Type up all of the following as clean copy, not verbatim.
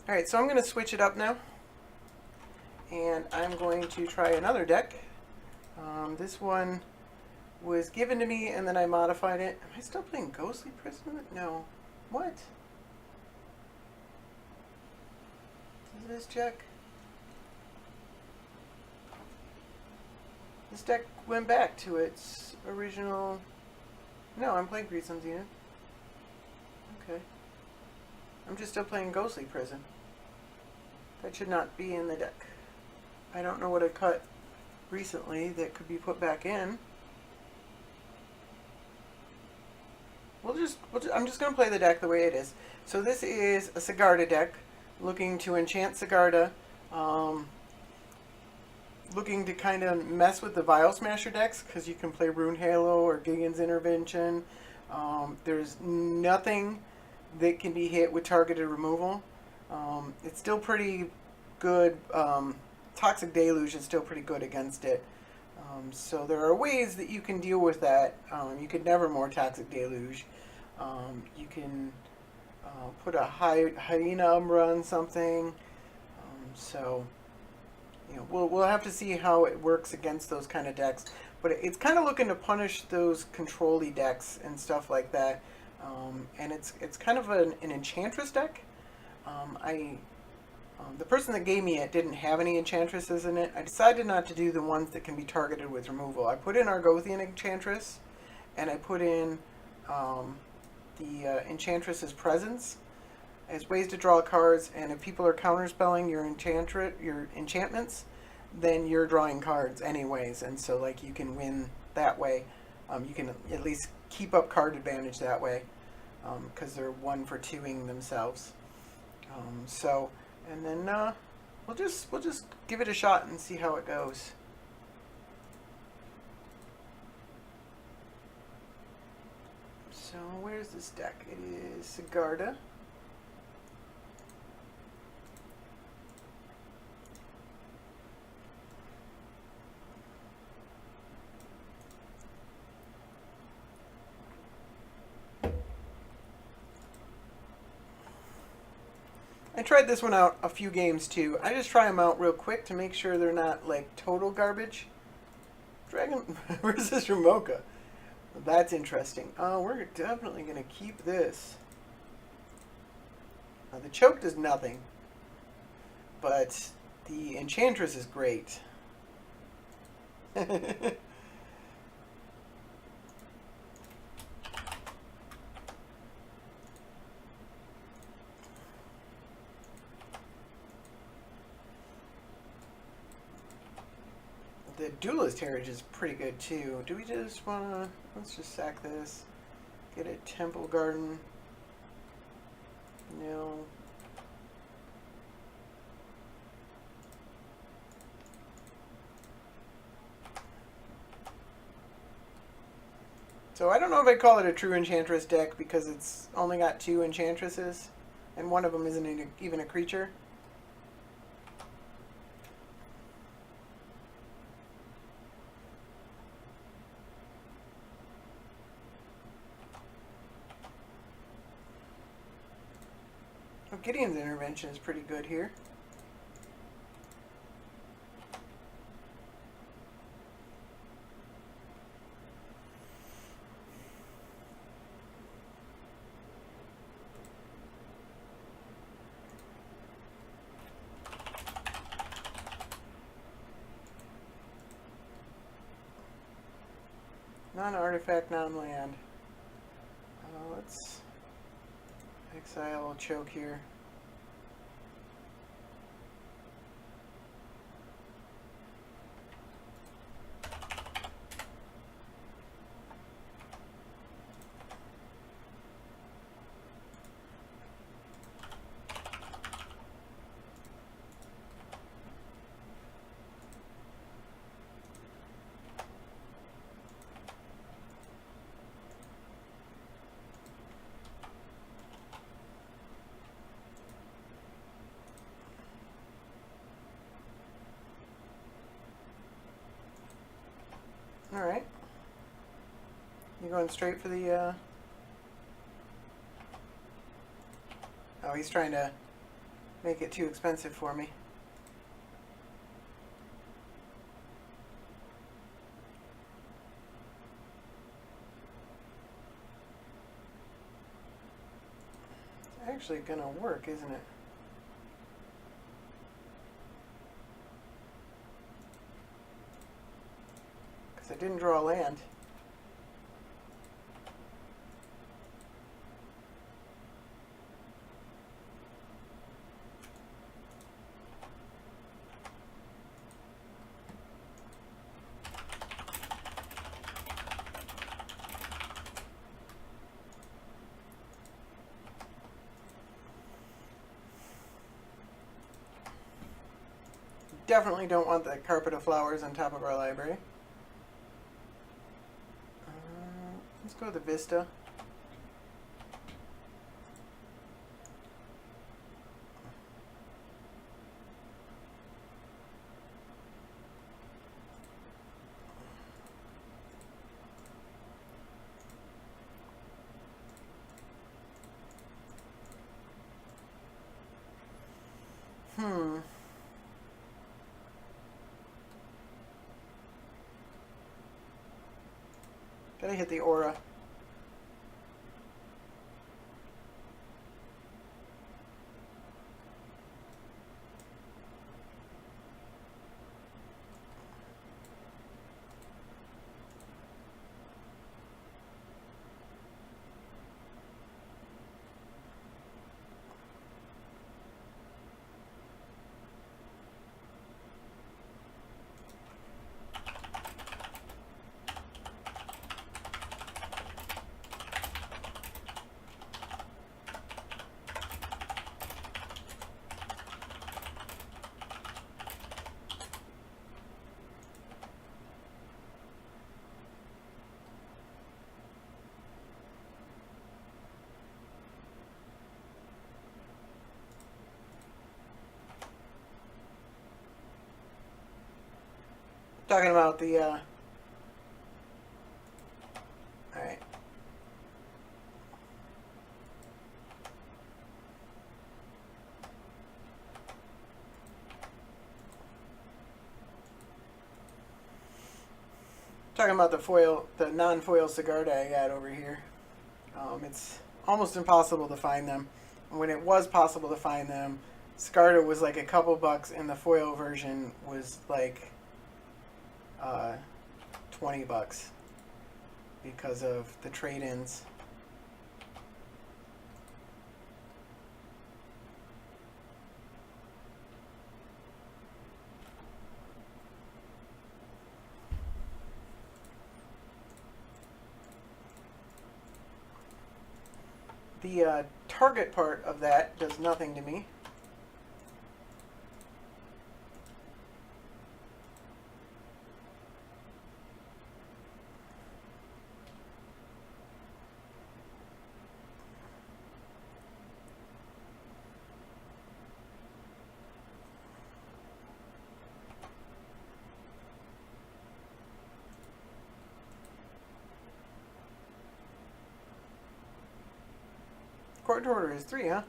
Alright, so I'm going to switch it up now. And I'm going to try another deck. This one was given to me and then I modified it. Am I still playing Ghostly Prisoner? No. What? Is this deck? This deck went back to its original... No, I'm playing Greedson Zenith. Okay. I'm just still playing Ghostly Prison. That should not be in the deck. I don't know what I cut recently that could be put back in. I'm just going to play the deck the way it is. So this is a Sigarda deck, looking to enchant Sigarda, looking to kind of mess with the Vial Smasher decks, because you can play Rune Halo or Gigan's Intervention. There's nothing that can be hit with targeted removal. It's still pretty good. Toxic Deluge is still pretty good against it. So there are ways that you can deal with that. You could never more Toxic Deluge. You can put a Hyena Umbra on something. So you know, we'll have to see how it works against those kind of decks. But it's kind of looking to punish those control-y decks and stuff like that. And it's kind of an Enchantress deck. The person that gave me it didn't have any Enchantresses in it. I decided not to do the ones that can be targeted with removal. I put in Argothian Enchantress, and I put in the Enchantress's Presence as ways to draw cards. And if people are counterspelling your enchantments, then you're drawing cards anyways. And so, like, you can win that way. You can at least keep up card advantage that way, because they're 1 for 2ing themselves. And then we'll just give it a shot and see how it goes. So where's this deck? It is Sigarda. I tried this one out a few games too. I just try them out real quick to make sure they're not like total garbage. Dragon versus Ramoka. That's interesting. We're definitely going to keep this. The choke does nothing, but the Enchantress is great. The Duelist Heritage is pretty good too. Do we just want to... Let's just sack this. Get a Temple Garden. No. So I don't know if I'd call it a true Enchantress deck because it's only got 2 Enchantresses. And one of them isn't even a creature. Gideon's Intervention is pretty good here. Non-artifact, non-land. Let's exile choke here. Alright. You going straight for the, Oh, he's trying to make it too expensive for me. It's actually gonna work, isn't it? Because I didn't draw land. Definitely don't want the carpet of flowers on top of our library. Let's go to the Vista. Gotta hit the aura. Talking about the, alright. Talking about the foil, the non-foil Sigarda I got over here. It's almost impossible to find them. When it was possible to find them, Sigarda was like a couple bucks, and the foil version was like 20 bucks because of the trade-ins. The target part of that does nothing to me. Court order is 3, huh?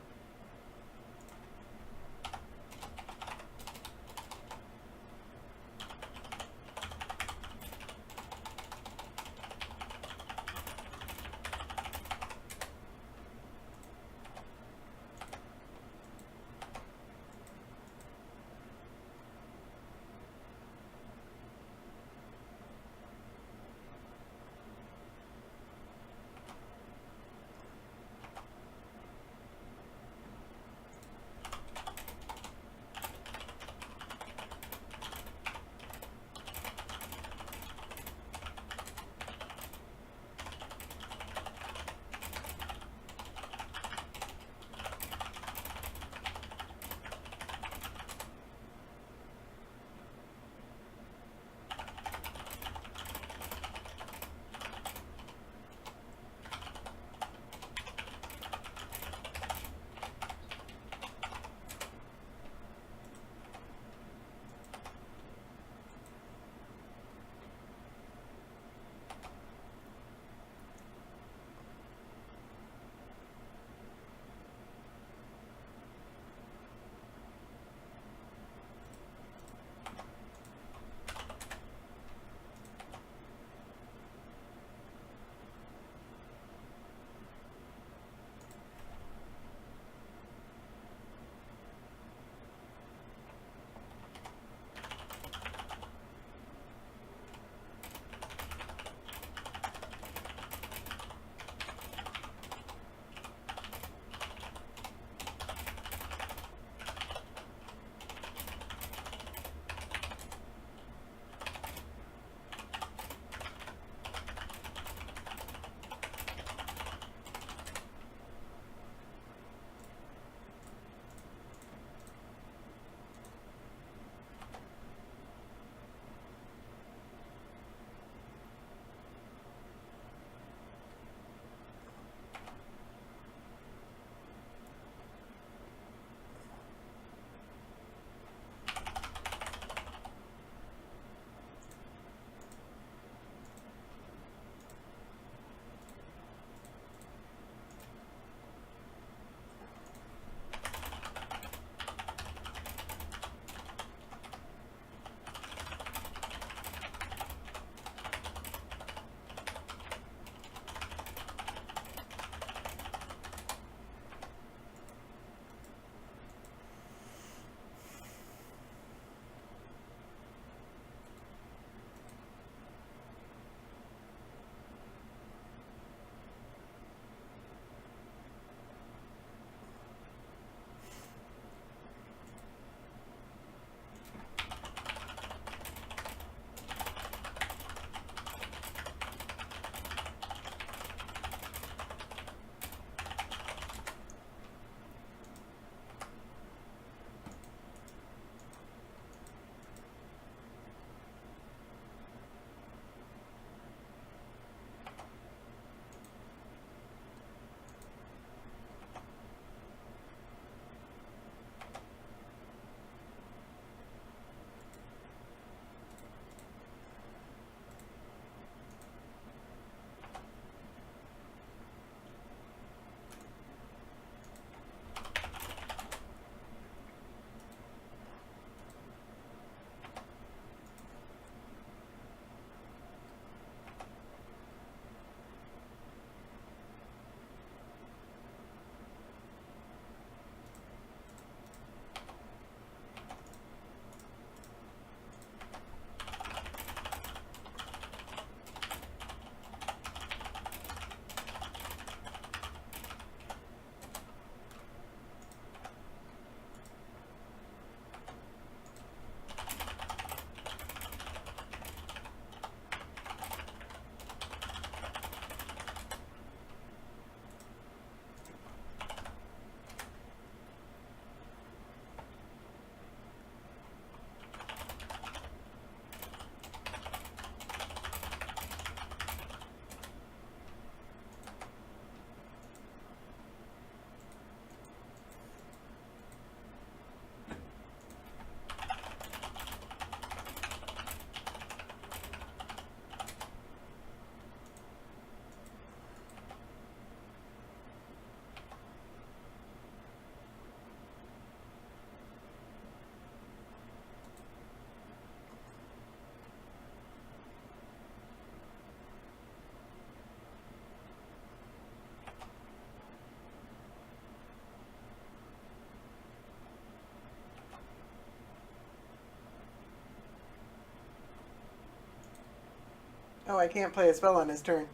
Oh, I can't play a spell on his turn.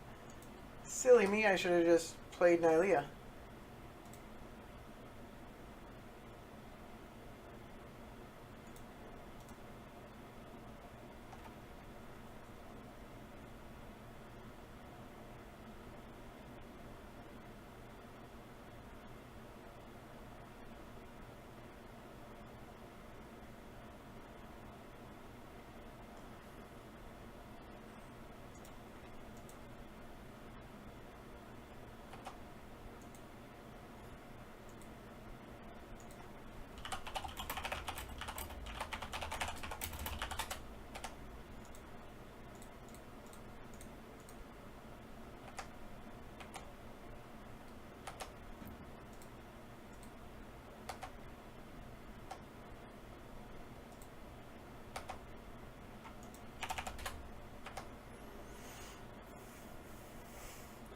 Silly me, I should have just played Nylea.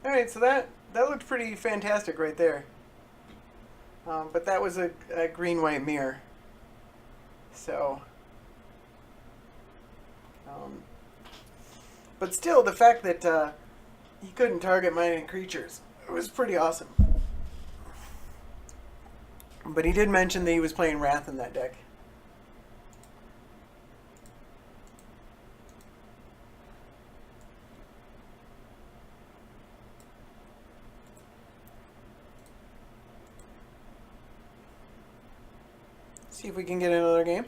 All right, so that looked pretty fantastic right there. But that was a green-white mirror. So, um, but still, the fact that he couldn't target mining creatures, it was pretty awesome. But he did mention that he was playing Wrath in that deck. See if we can get another game.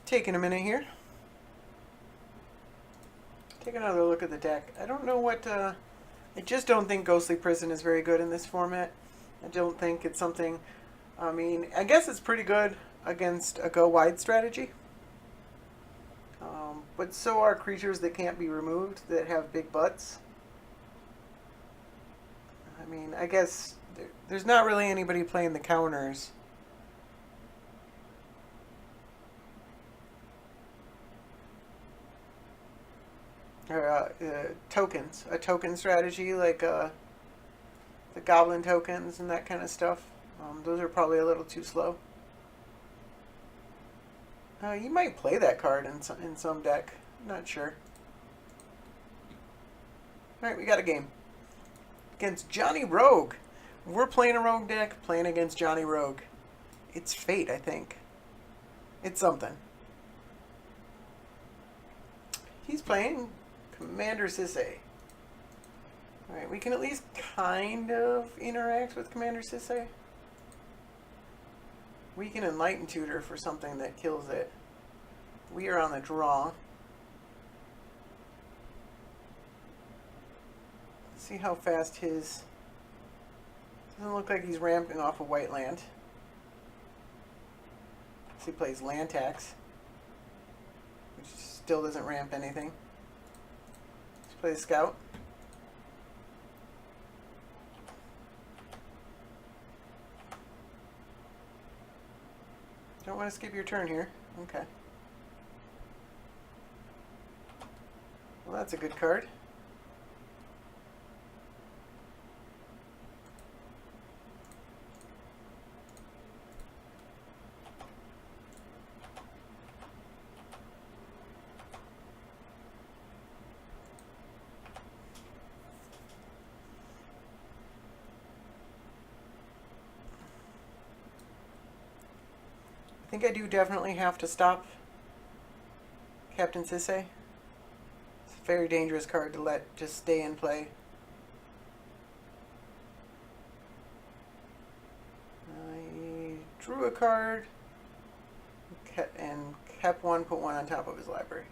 Taking a minute here. Take another look at the deck. I don't know what... I just don't think Ghostly Prison is very good in this format. I don't think it's something... I mean, I guess it's pretty good against a go-wide strategy. But so are creatures that can't be removed, that have big butts. I mean, I guess there's not really anybody playing the counters. Or tokens. A token strategy like the goblin tokens and that kind of stuff. Those are probably a little too slow. You might play that card in some deck. Not sure. Alright, we got a game. Against Johnny Rogue. We're playing a Rogue deck, playing against Johnny Rogue. It's fate, I think. It's something. He's playing Commander Sisay. Alright, we can at least kind of interact with Commander Sisay. We can Enlighten Tutor for something that kills it. We are on the draw. Let's see how fast his... Doesn't look like he's ramping off a white land. So he plays land tax, which still doesn't ramp anything. Let's play the Scout. Don't want to skip your turn here. Okay. Well, that's a good card. I think I do definitely have to stop Captain Sisay. It's a very dangerous card to let just stay in play. I drew a card and kept one, put one on top of his library.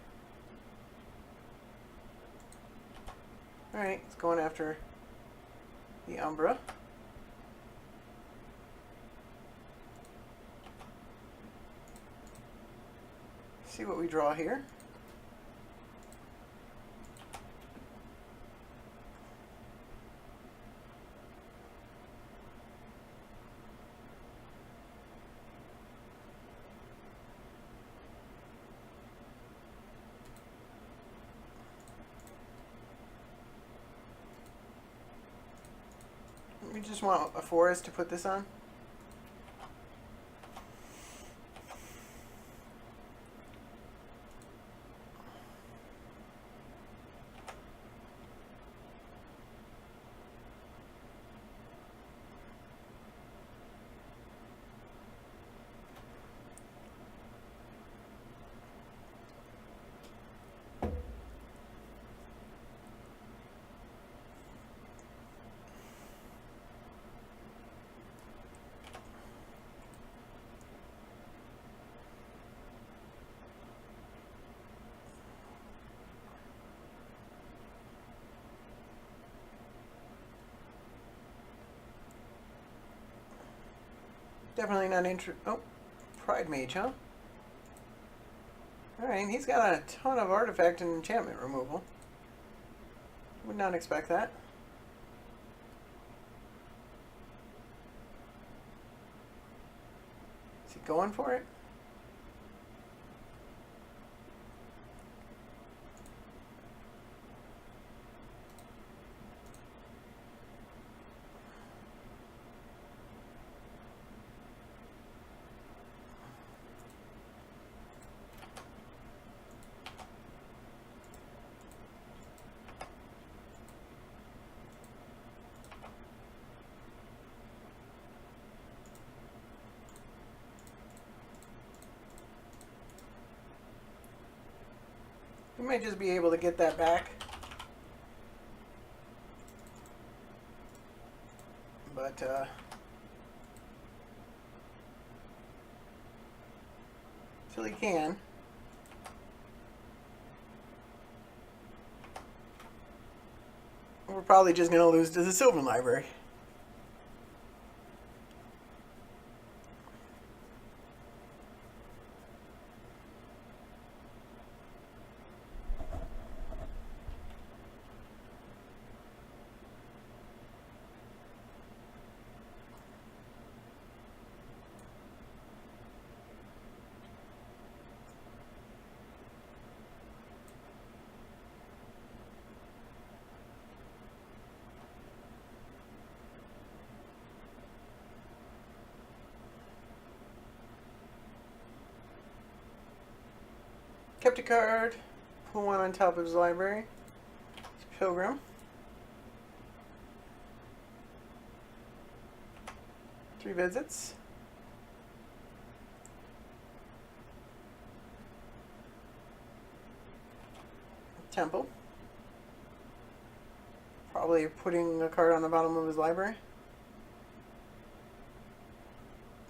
Alright, it's going after the Umbra. see what we draw here. We just want a forest to put this on. Definitely not oh, Pride Mage, huh? Alright, he's got a ton of artifact and enchantment removal. Would not expect that. Is he going for it? We might just be able to get that back. But, till he can. We're probably just going to lose to the Sylvan Library. Kept a card, put one on top of his library. It's Pilgrim. Three visits. Temple. Probably putting a card on the bottom of his library.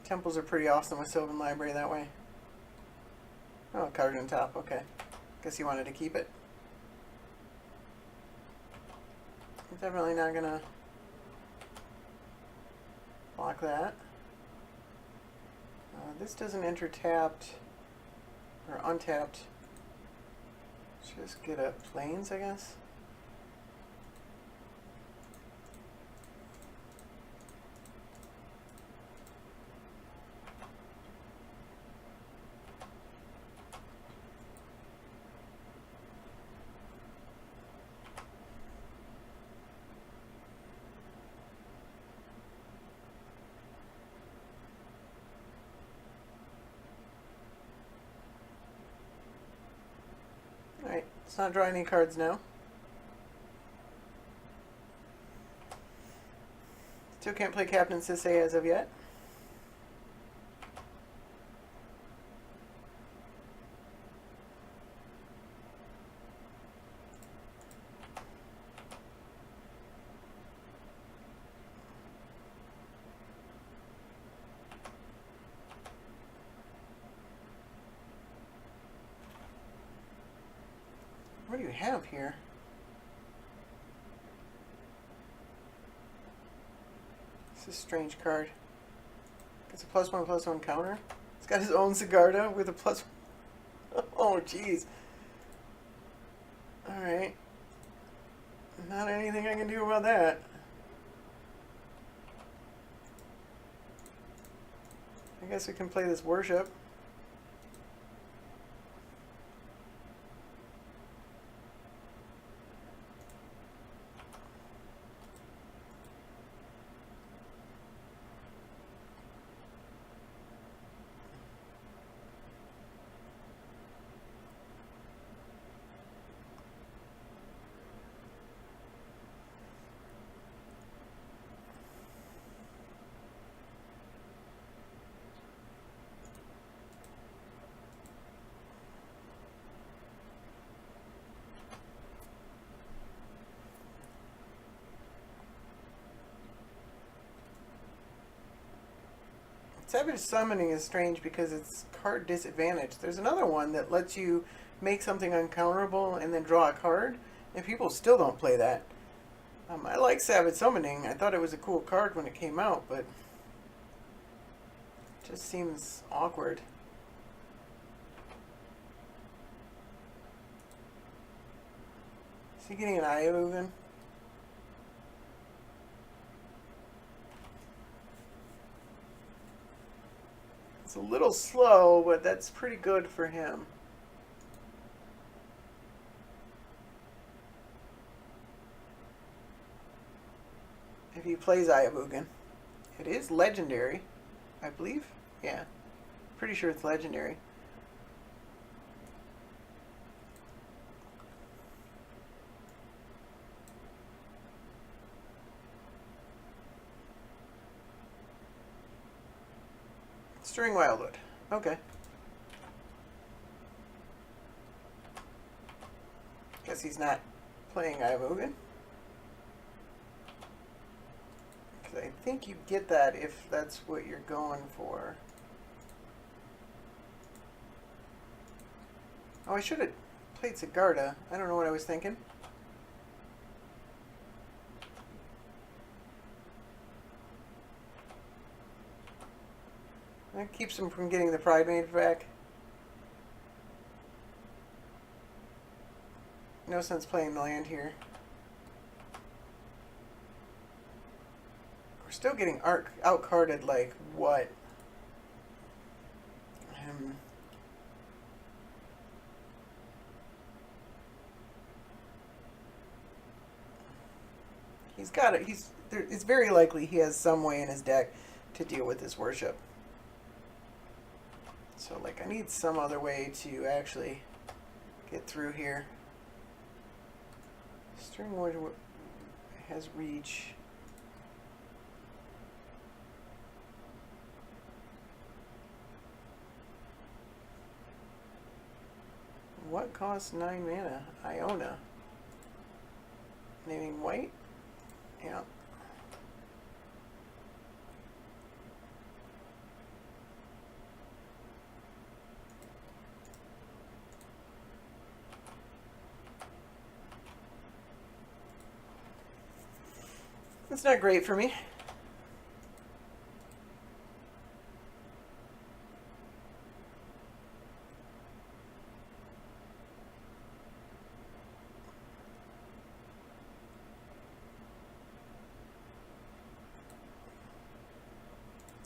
Temples are pretty awesome with Sylvan Library that way. Oh, card on top, okay. Guess he wanted to keep it. I'm definitely not gonna block that. This doesn't enter tapped or untapped. Just get a plains, I guess. Alright, let's not draw any cards now. Still can't play Captain Sisay as of yet. What do you have here? This is a strange card. It's a +1/+1 counter. It's got his own Sigarda with a +1. Oh, jeez. Alright. Not anything I can do about that. I guess we can play this worship. Savage Summoning is strange because it's card disadvantage. There's another one that lets you make something uncounterable and then draw a card, and people still don't play that. I like Savage Summoning. I thought it was a cool card when it came out, but it just seems awkward. Is he getting an Iogan? It's a little slow, but that's pretty good for him. If he plays Iogan. It is legendary, I believe. Yeah. Pretty sure it's legendary. String Wildwood. Okay. Guess he's not playing Iogan. Because I think you get that if that's what you're going for. Oh, I should have played Sigarda. I don't know what I was thinking. That keeps him from getting the Pride Mage back. No sense playing the land here. We're still getting out-carded like what? He's got it. It's very likely he has some way in his deck to deal with this worship. So, like, I need some other way to actually get through here. Stringwood has reach. What costs 9 mana? Iona. Naming white? Yeah. It's not great for me.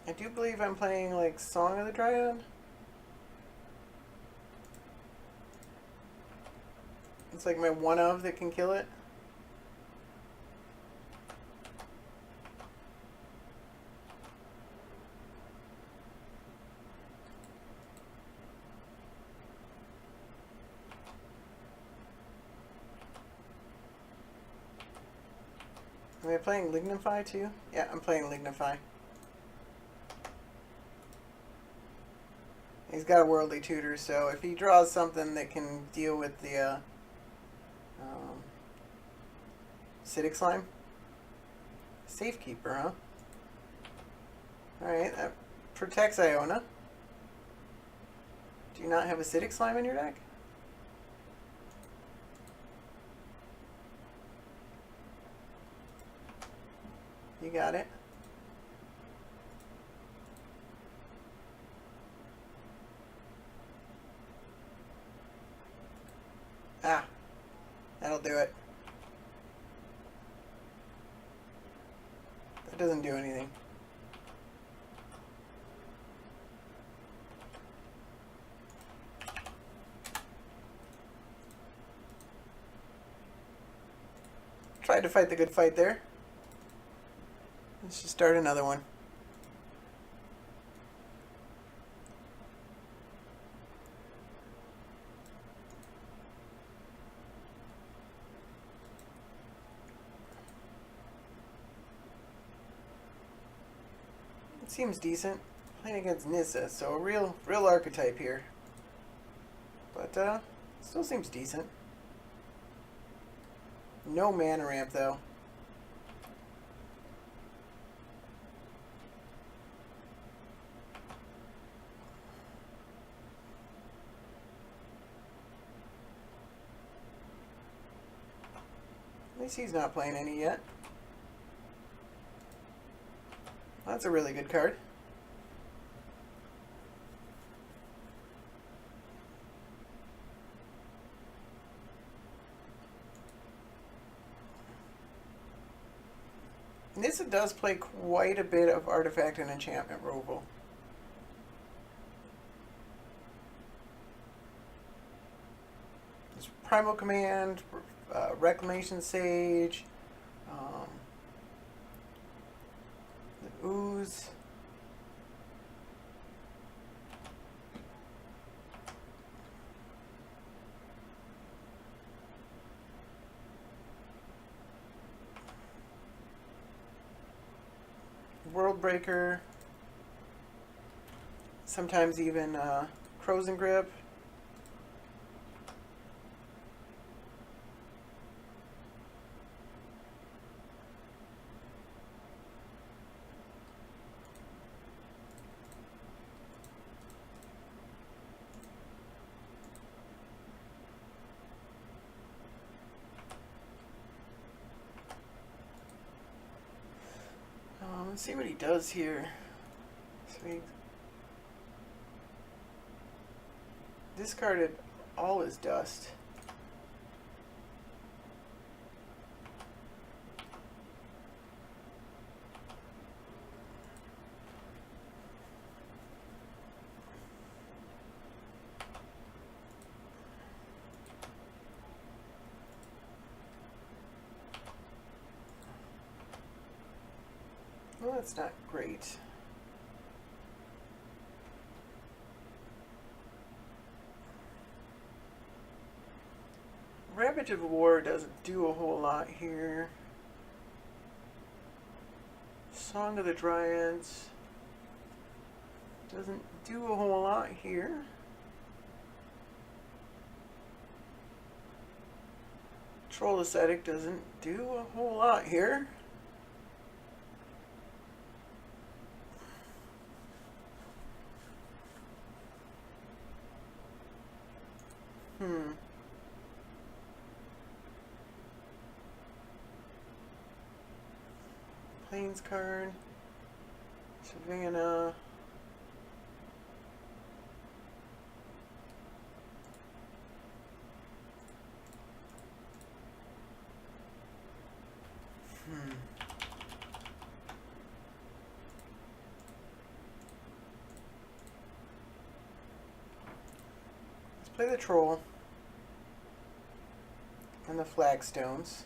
I do believe I'm playing like Song of the Dryad. It's like my one of that can kill it. Am I playing Lignify too? Yeah, I'm playing Lignify. He's got a Worldly Tutor, so if he draws something that can deal with the Acidic Slime. Safekeeper, huh? Alright, that protects Iona. Do you not have Acidic Slime in your deck? You got it. Ah, that'll do it. That doesn't do anything. Tried to fight the good fight there. Let's just start another one. It seems decent. Playing against Nissa, so a real archetype here. But still seems decent. No mana ramp though. At least he's not playing any yet. That's a really good card. Nissa does play quite a bit of artifact and enchantment removal. There's Primal Command, Reclamation Sage, the Ooze. World Breaker, sometimes even Crows and Grip. Let's see what he does here. So he discarded all his dust. Well, that's not great. Ravage of War doesn't do a whole lot here. Song of the Dryads doesn't do a whole lot here. Troll Ascetic doesn't do a whole lot here. Plains card. Savannah. Let's play the Troll and the Flagstones.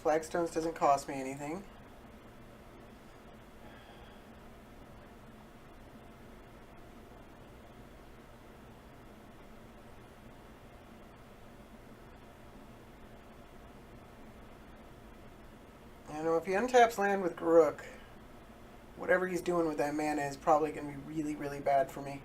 Flagstones doesn't cost me anything. I know if he untaps land with Garruk, whatever he's doing with that mana is probably going to be really, really bad for me.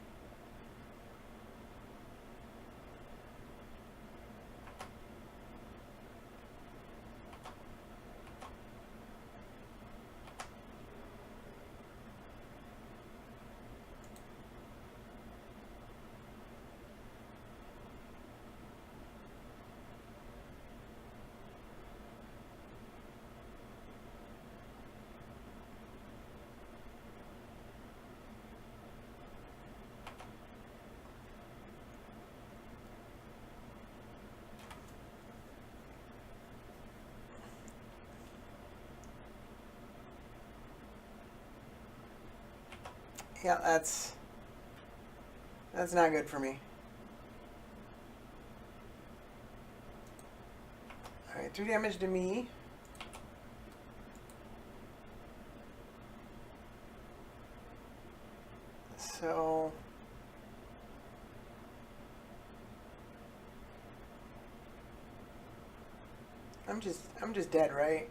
Yeah, that's not good for me. Alright, 2 damage to me. So I'm just dead, right?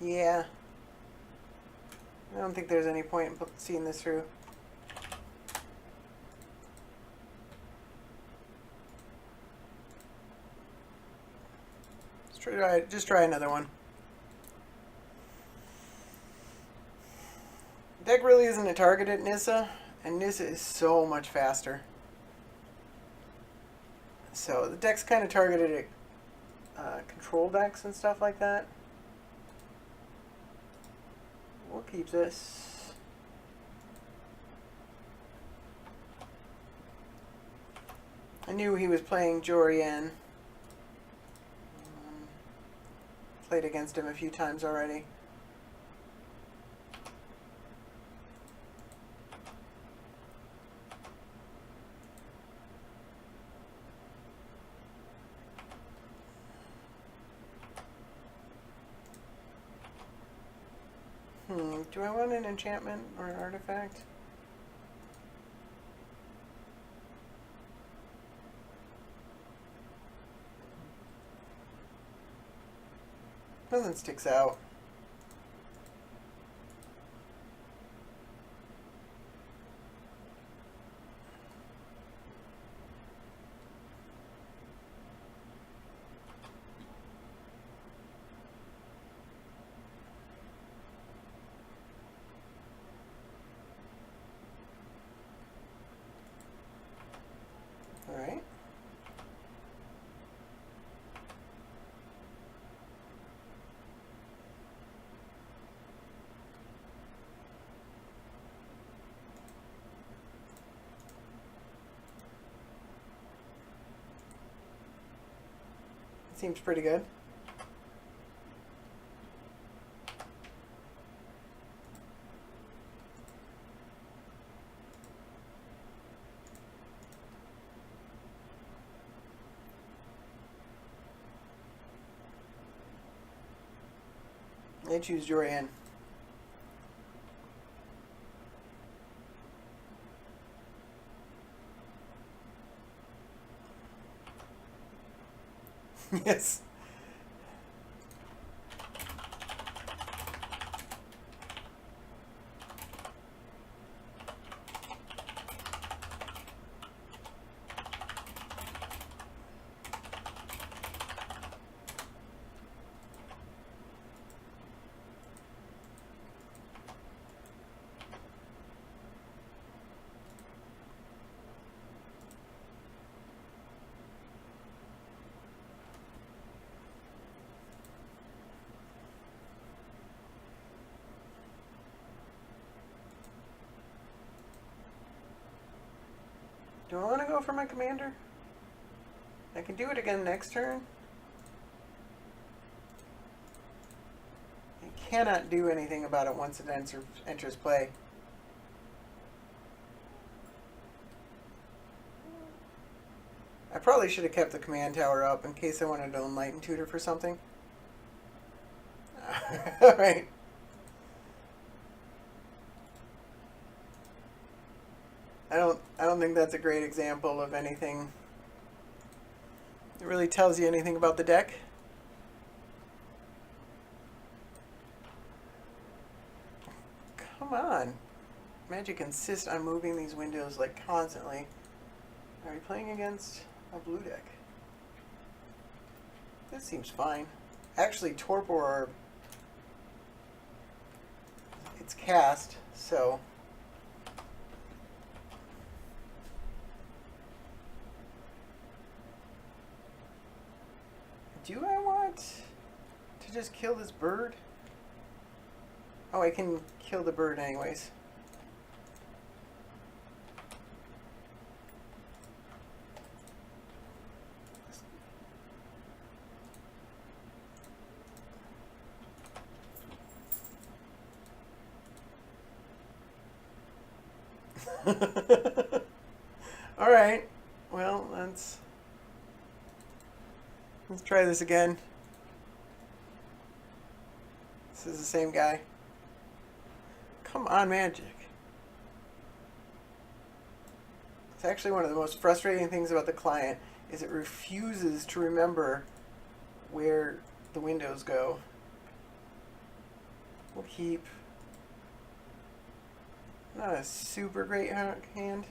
Yeah. I don't think there's any point in seeing this through. Just try another one. Deck really isn't a target at Nissa, and Nissa is so much faster. So the deck's kind of targeted at control decks and stuff like that. We'll keep this. I knew he was playing Jorian. Played against him a few times already. Do I want an enchantment or an artifact? Nothing sticks out. Alright. Seems pretty good. I choose your hand. Yes. Do I want to go for my commander? I can do it again next turn. I cannot do anything about it once it enters play. I probably should have kept the command tower up in case I wanted to enlighten tutor for something. Alright. I don't think that's a great example of anything that really tells you anything about the deck. Come on. Magic insists on moving these windows like constantly. Are we playing against a blue deck? This seems fine. Actually, Torpor, it's cast, so do I want to just kill this bird? Oh, I can kill the bird anyways. All right. Well, let's try this again. This is the same guy. Come on, Magic. It's actually one of the most frustrating things about the client is it refuses to remember where the windows go. We'll keep. Not a super great hand.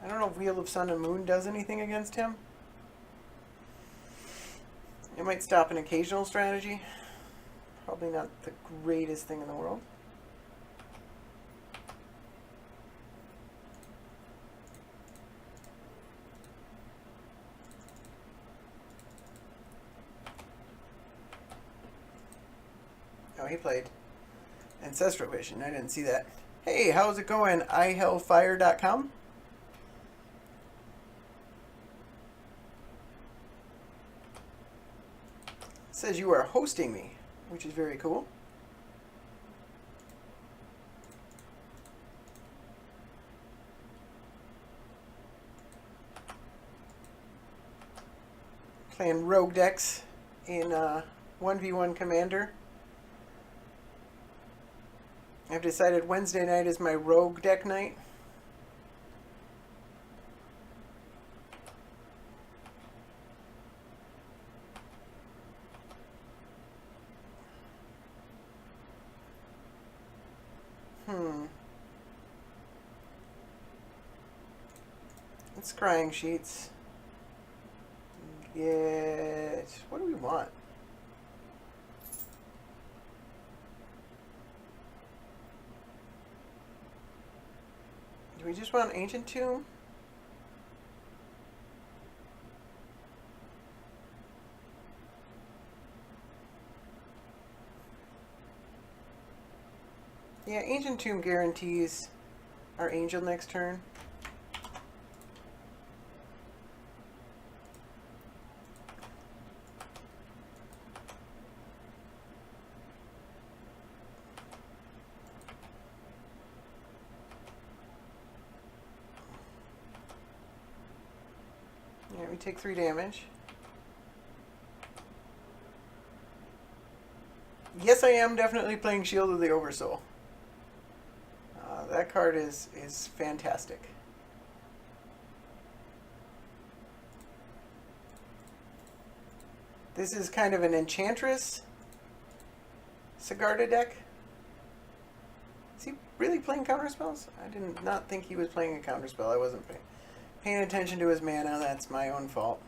I don't know if Wheel of Sun and Moon does anything against him. It might stop an occasional strategy. Probably not the greatest thing in the world. Oh, he played Ancestral Vision. I didn't see that. Hey, how's it going? ihellfire.com? Says you are hosting me, which is very cool. Playing rogue decks in 1v1 Commander. I've decided Wednesday night is my rogue deck night. It's Scrying Sheets. Get... What do we want? Do we just want Ancient Tomb? Yeah, Ancient Tomb guarantees our Angel next turn. Yeah, we take 3 damage. Yes, I am definitely playing Shield of the Oversoul. That card is fantastic. This is kind of an Enchantress Sigarda deck. Is he really playing counterspells? I did not think he was playing a counterspell. I wasn't paying attention to his mana. That's my own fault.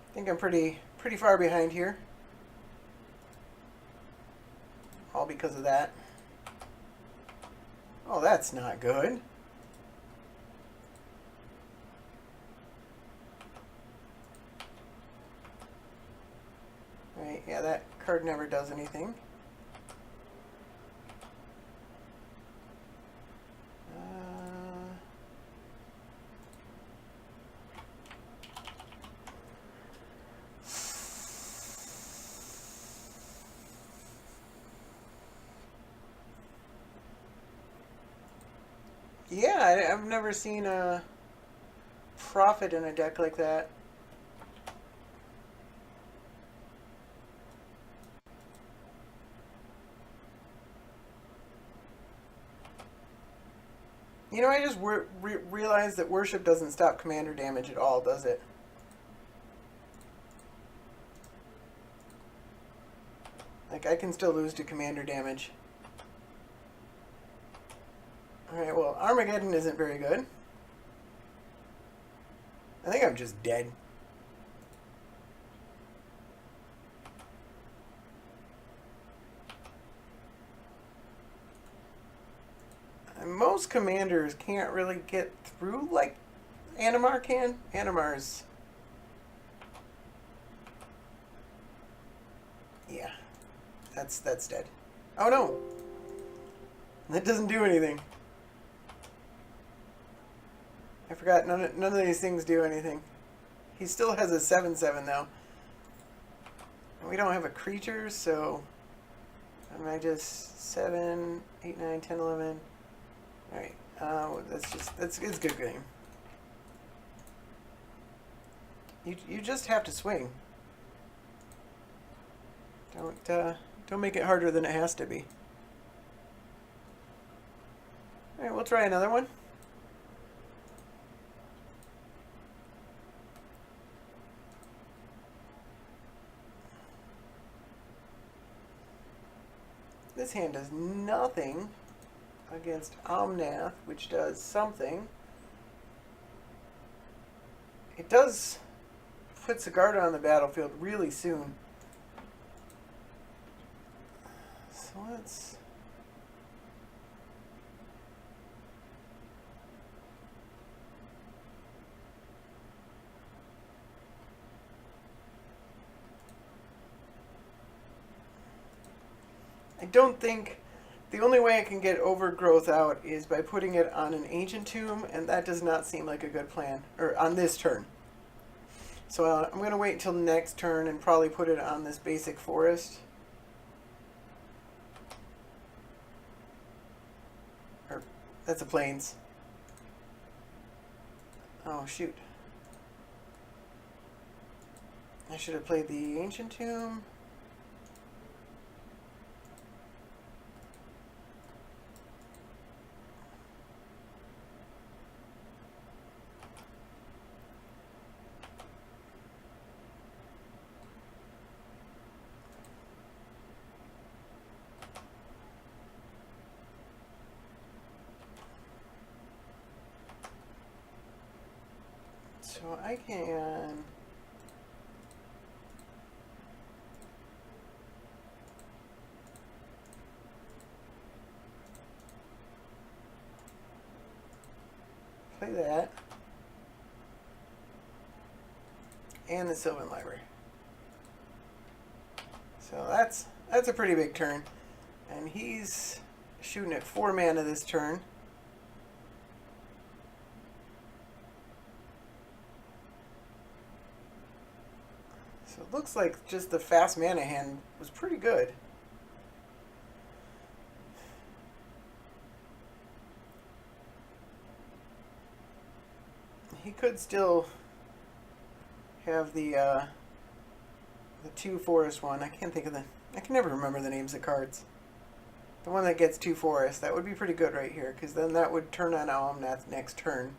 I think I'm pretty far behind here. All because of that. Oh, that's not good. Right, yeah, that card never does anything. Yeah, I've never seen a profit in a deck like that. You know, I just realized that Worship doesn't stop commander damage at all, does it? Like, I can still lose to commander damage. Alright, well, Armageddon isn't very good. I think I'm just dead. And most commanders can't really get through like Animar can. Animar's... Yeah. That's dead. Oh no! That doesn't do anything. I forgot, none of these things do anything. He still has a 7/7 though. And we don't have a creature, so I just 7, 8, 9, 10, 11. All right, it's a good game. You just have to swing. Don't make it harder than it has to be. All right, we'll try another one. This hand does nothing against Omnath, which does something. It does put Sigarda on the battlefield really soon. So let's... I don't think... The only way I can get Overgrowth out is by putting it on an Ancient Tomb, and that does not seem like a good plan. Or on this turn. So I'm going to wait until next turn and probably put it on this basic forest. Or, that's a plains. Oh, shoot. I should have played the Ancient Tomb. So I can... play that. And the Sylvan Library. So that's a pretty big turn. And he's shooting at 4 mana this turn. So it looks like just the fast mana hand was pretty good. He could still have the 2 forest one. I can't think of the... I can never remember the names of cards. The one that gets 2 forests. That would be pretty good right here, because then that would turn on Omnath next turn.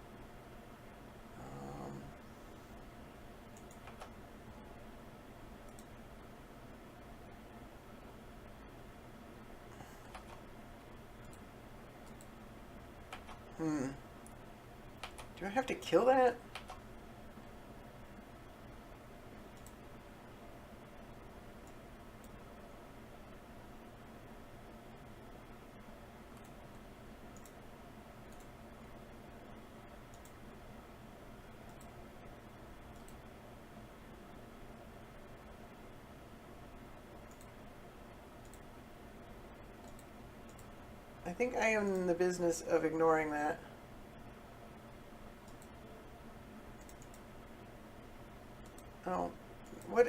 Do I have to kill that? I think I am in the business of ignoring that. Oh, what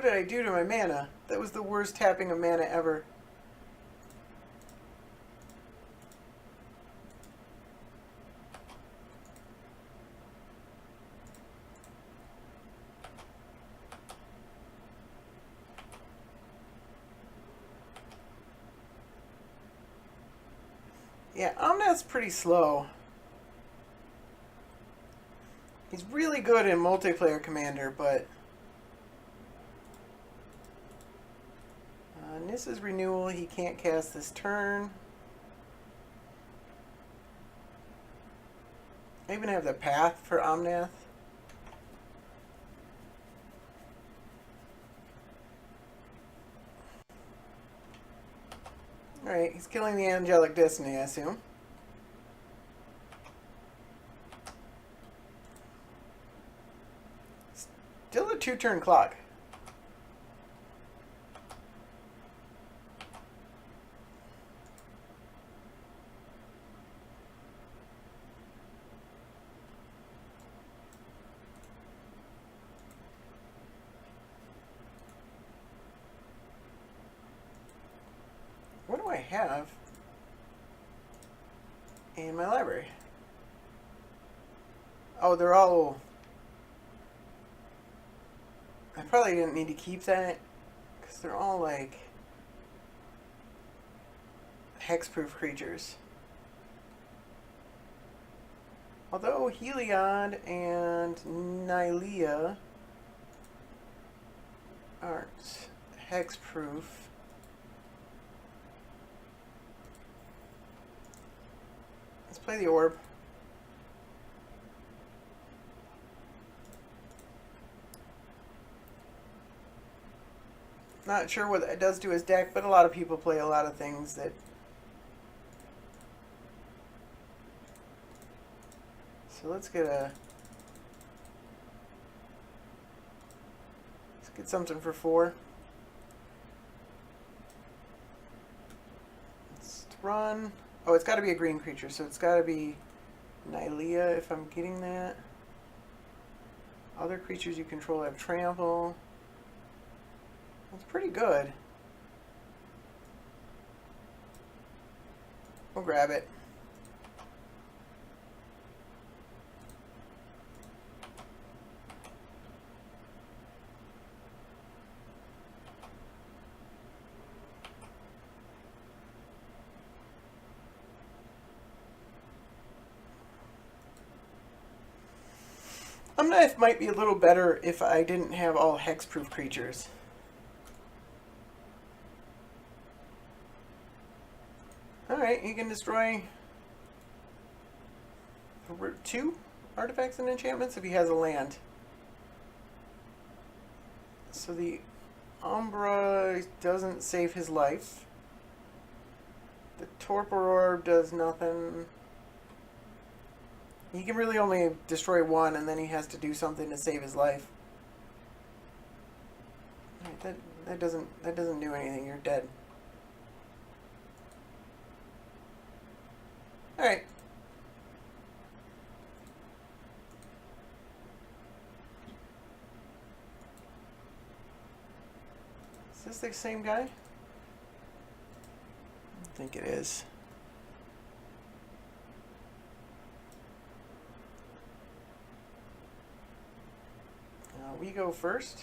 did I do to my mana? That was the worst tapping of mana ever. Yeah, Omnath's pretty slow. He's really good in multiplayer Commander, but... Nissa's Renewal, he can't cast this turn. I even have the Path for Omnath. Alright, he's killing the Angelic Destiny, I assume. Still a 2-turn clock. have in my library. Oh, they're all... I probably didn't need to keep that because they're all like hexproof creatures. Although Heliod and Nylea aren't hexproof. Let's play the orb. Not sure what it does to his deck, but a lot of people play a lot of things that... So let's get something for 4. Let's run. Oh, it's got to be a green creature, so it's got to be Nylea if I'm getting that. Other creatures you control have trample. That's pretty good. We'll grab it. Knife might be a little better if I didn't have all hexproof creatures. Alright, he can destroy 2 artifacts and enchantments if he has a land. So the Umbra doesn't save his life. The Torpor Orb does nothing. He can really only destroy 1, and then he has to do something to save his life. Right, that doesn't do anything. You're dead. All right. Is this the same guy? I think it is. We go first.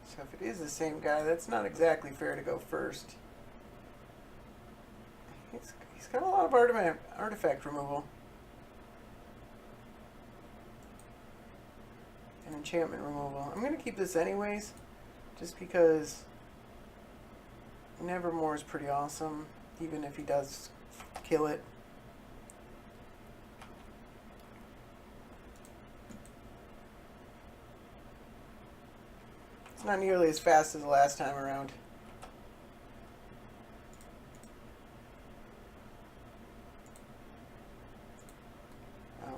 So if it is the same guy, that's not exactly fair to go first. He's got a lot of artifact removal. And enchantment removal. I'm going to keep this anyways, just because Nevermore is pretty awesome, even if he does kill it. It's not nearly as fast as the last time around.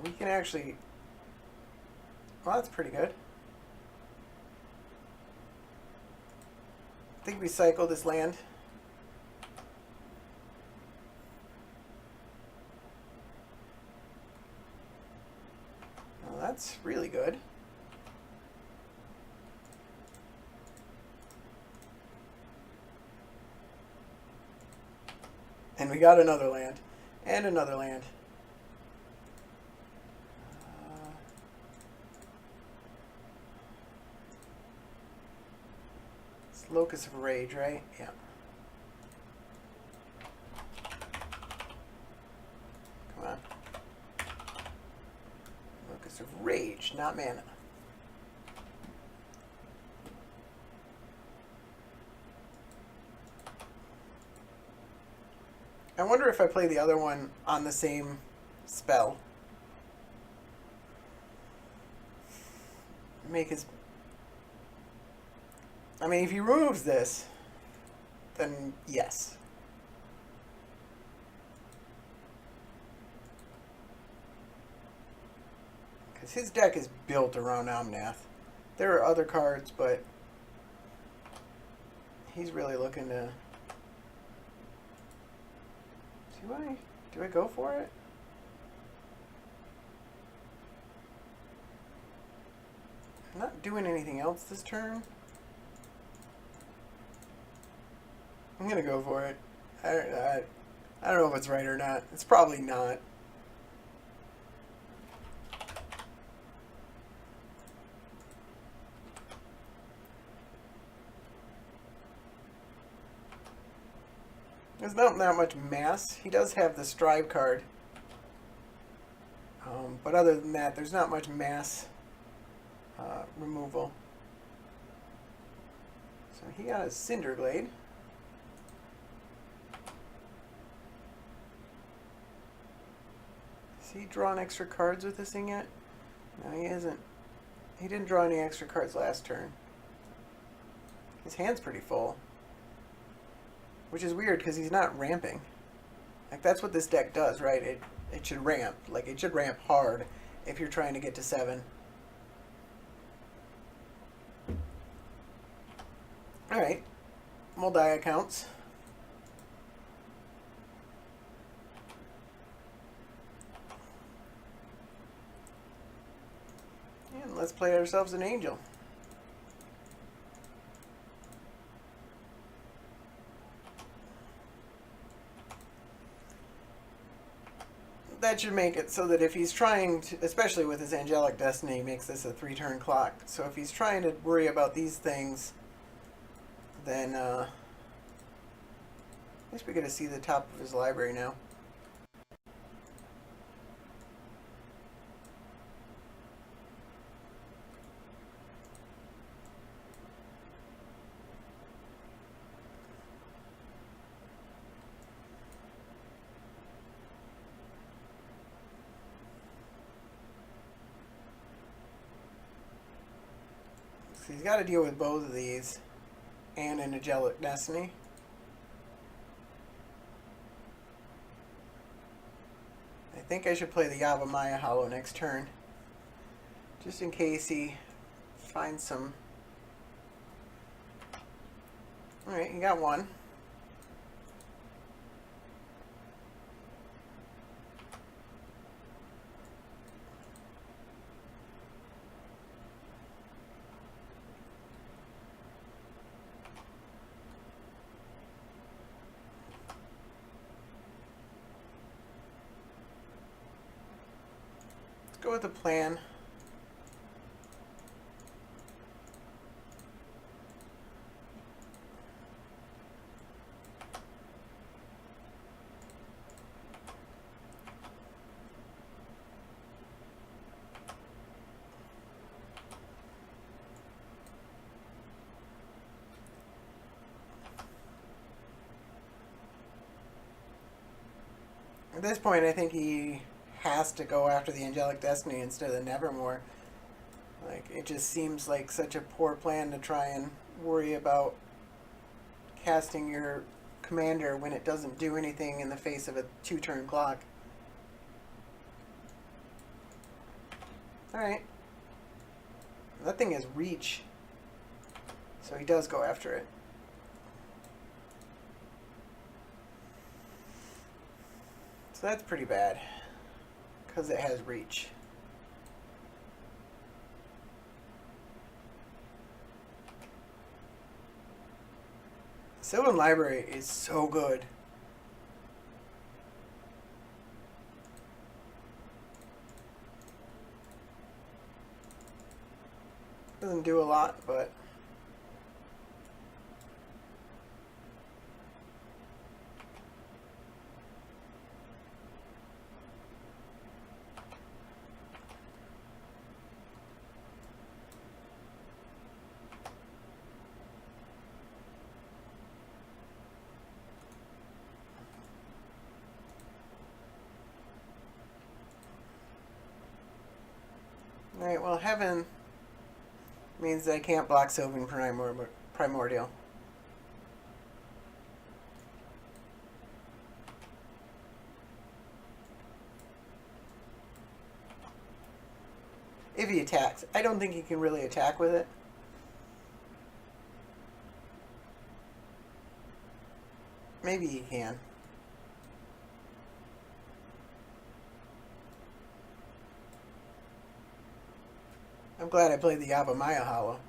We can actually... Well, that's pretty good. I think we cycle this land. Well, that's really good. And we got another land. And another land. It's Locus of Rage, right? Yeah. Come on. Locus of Rage, not mana. I wonder if I play the other one on the same spell. Make his... I mean, if he removes this, then yes. Because his deck is built around Omnath. There are other cards, but he's really looking to... Do I go for it? I'm not doing anything else this turn. I'm gonna go for it. I don't know if it's right or not. It's probably not. There's not that much mass. He does have the Strive card. But other than that, there's not much mass removal. So he got a Cinder Glade. Has he drawn extra cards with this thing yet? No, he hasn't. He didn't draw any extra cards last turn. His hand's pretty full. Which is weird because he's not ramping. Like, that's what this deck does, right? It should ramp. Like, it should ramp hard if you're trying to get to 7. Alright. Moldiah counts. And let's play ourselves an Angel. That should make it so that if he's trying to, especially with his Angelic Destiny, he makes this a 3-turn clock. So if he's trying to worry about these things, then at least we get to see the top of his library now. So he's got to deal with both of these and an Angelic Destiny. I think I should play the Yavimaya Hollow next turn, just in case he finds some. Alright, you got one. Go with the plan. At this point, I think he has to go after the Angelic Destiny instead of the Nevermore. Like, it just seems like such a poor plan to try and worry about casting your commander when it doesn't do anything in the face of a 2-turn clock. Alright. That thing has reach. So he does go after it. So that's pretty bad, because it has reach. Sylvan Library is so good. Doesn't do a lot, but alright, well, Heaven means that I can't block Sylvan Primordial. If he attacks. I don't think he can really attack with it. Maybe he can. I'm glad I played the Yavimaya Hollow.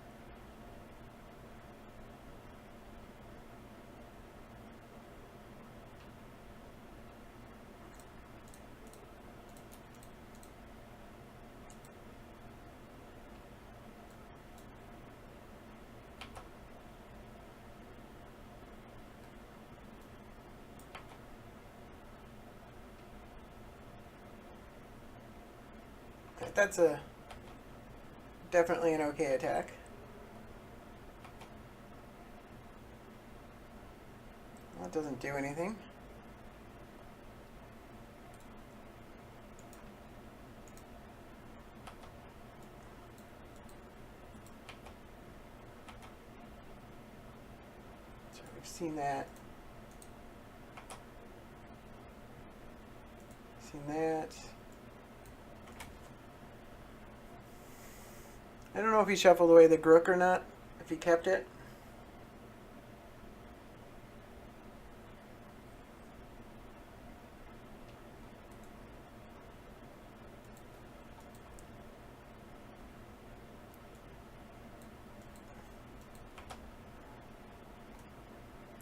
But that's a definitely an okay attack. That doesn't do anything. So we've seen that. Seen that. I don't know if he shuffled away the Grook or not, if he kept it.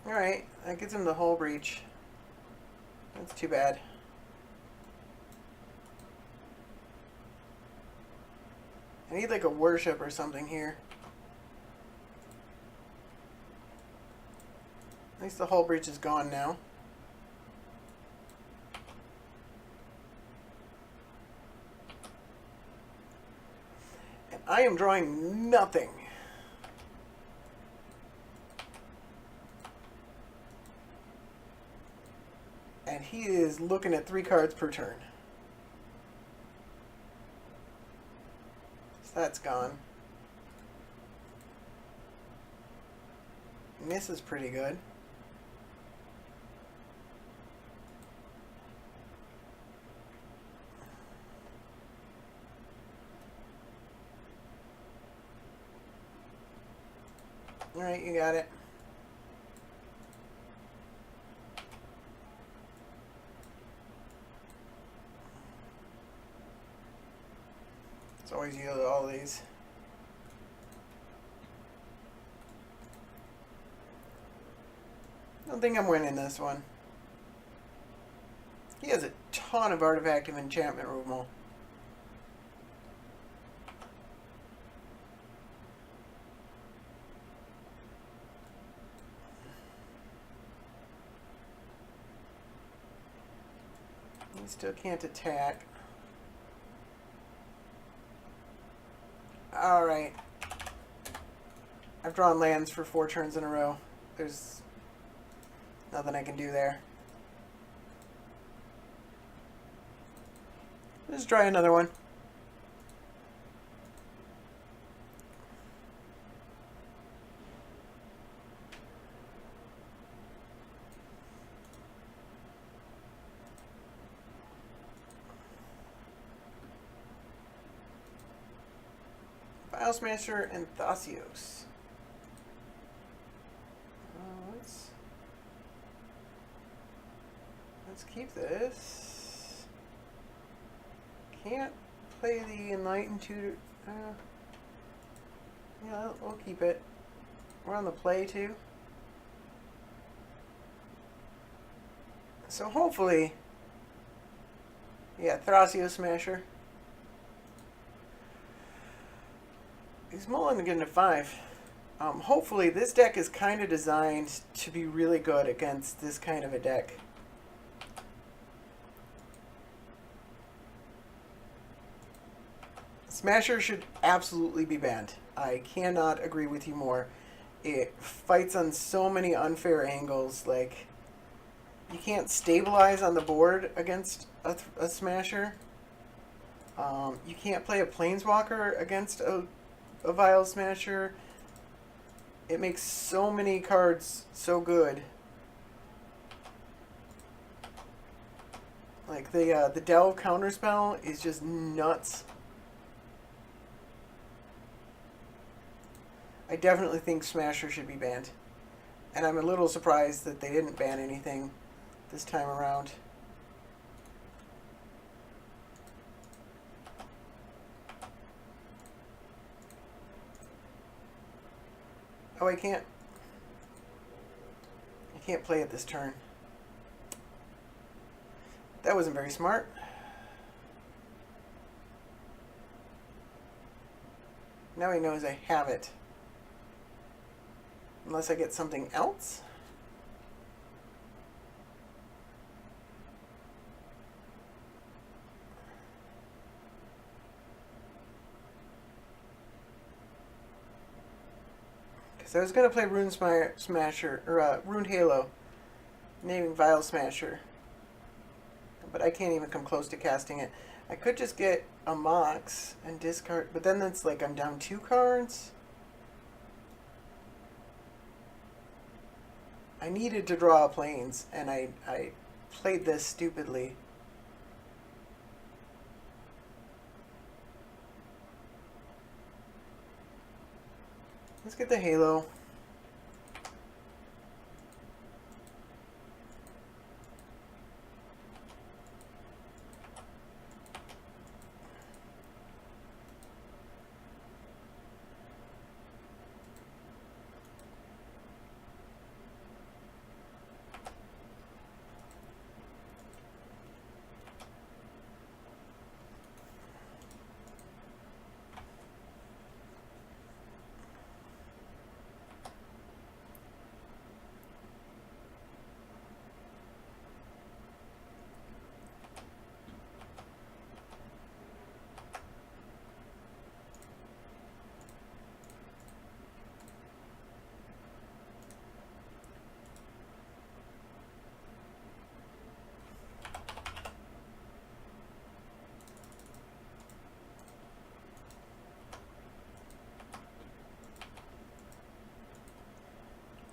Alright, that gives him the whole breach. That's too bad. I need like a worship or something here. At least the whole breach is gone now. And I am drawing nothing. And he is looking at 3 cards per turn. So that's gone. And this is pretty good. Alright, you got it. It's always you to all these. I don't think I'm winning this one. He has a ton of artifact and enchantment removal. He still can't attack. Alright. I've drawn lands for 4 turns in a row. There's nothing I can do there. Let's try another one. Vial Smasher and Thasios. Let's keep this. Can't play the Enlightened Tutor. Yeah, we'll keep it. We're on the play too. So hopefully, yeah, Thrasios Smasher. He's mulling to get into 5. Hopefully, this deck is kind of designed to be really good against this kind of a deck. Smasher should absolutely be banned. I cannot agree with you more. It fights on so many unfair angles. Like, you can't stabilize on the board against a Smasher. You can't play a Planeswalker against a Vial Smasher. It makes so many cards so good. Like the Delve counterspell is just nuts. I definitely think Smasher should be banned. And I'm a little surprised that they didn't ban anything this time around. Oh, I can't play it this turn. That wasn't very smart. Now he knows I have it. Unless I get something else. Because I was going to play Smasher, or Rune Halo, naming Vial Smasher. But I can't even come close to casting it. I could just get a Mox and discard, but then that's like I'm down 2 cards. I needed to draw planes, and I played this stupidly. Let's get the Halo.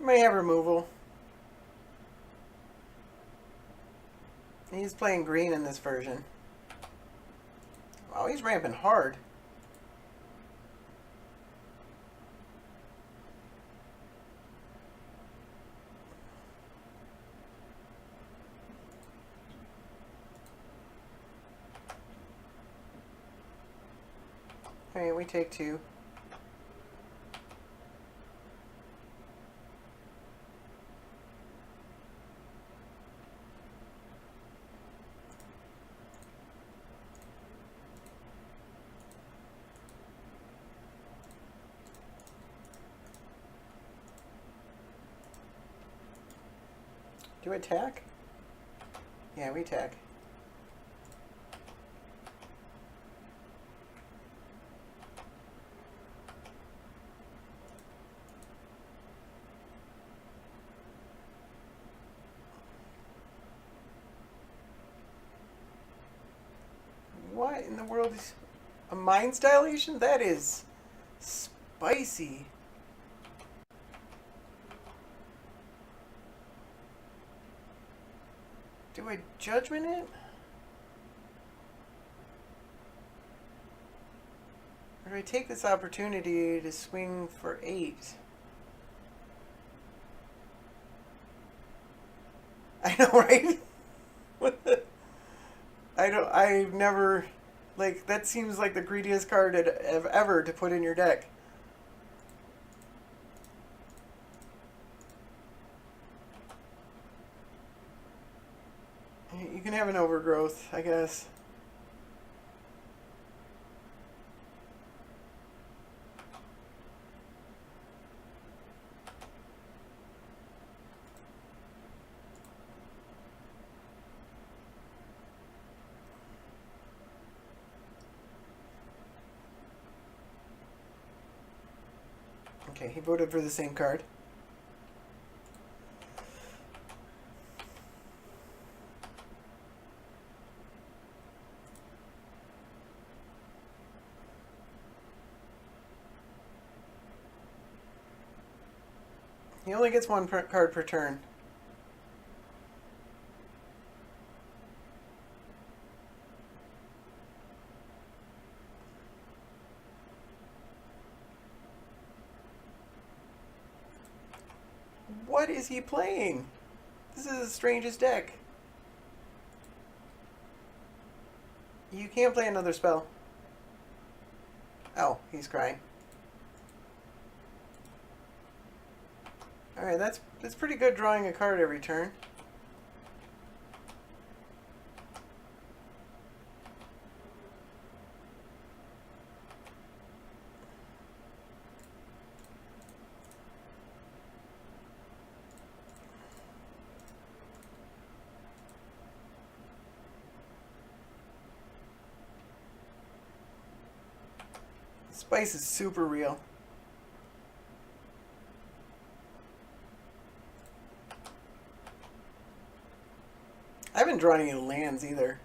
May have removal. He's playing green in this version. Wow, he's ramping hard. Alright, we take 2. Do we attack? Yeah, we attack. What in the world is a Mind's Dilation? That is spicy. Do I Judgment it? Or do I take this opportunity to swing for 8? I know, right? What the? I've never, like, that seems like the greediest card ever to put in your deck. You can have an Overgrowth, I guess. Okay, he voted for the same card. He only gets 1 card per turn. What is he playing? This is the strangest deck. You can't play another spell. Oh, he's crying. Alright, that's pretty good drawing a card every turn. Spice is super real. I haven't drawn any lands either.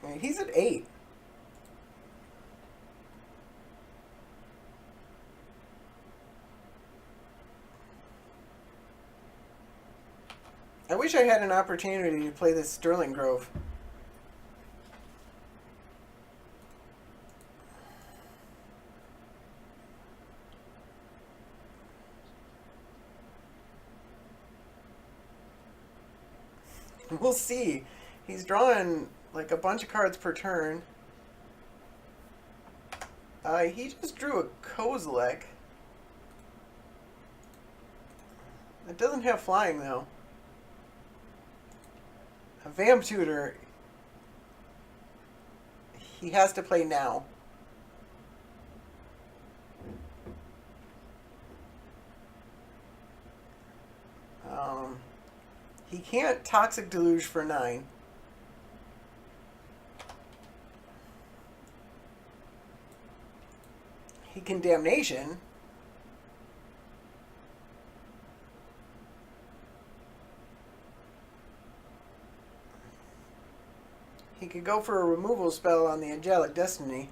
I mean, he's at 8. I wish I had an opportunity to play this Sterling Grove. We'll see. He's drawing like a bunch of cards per turn. He just drew a Kozilek. It doesn't have flying though. A Vamp Tutor. He has to play now. He can't Toxic Deluge for 9. He can Damnation. He could go for a removal spell on the Angelic Destiny.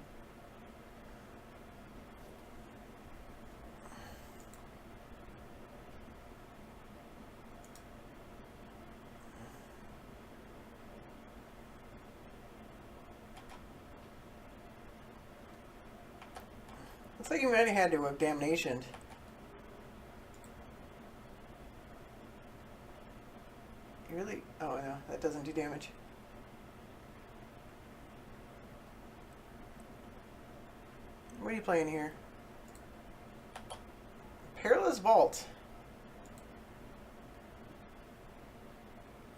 Looks like he might have had to have Damnation. You really? Oh no, that doesn't do damage. What are you playing here? Perilous Vault.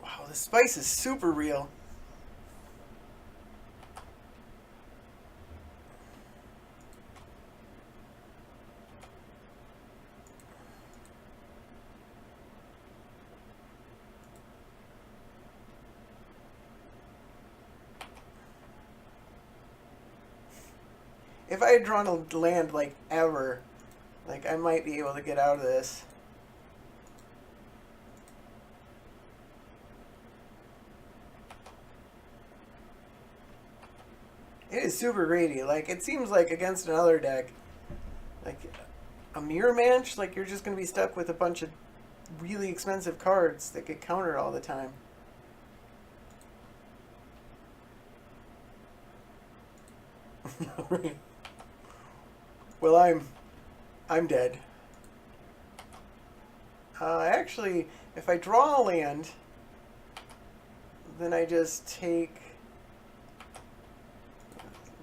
Wow, the spice is super real. If I had drawn a land like ever, like I might be able to get out of this. It is super greedy. Like it seems like against another deck, like a Mirror Manch, like you're just gonna be stuck with a bunch of really expensive cards that get countered all the time. Well, I'm dead. Actually, if I draw a land, then I just take.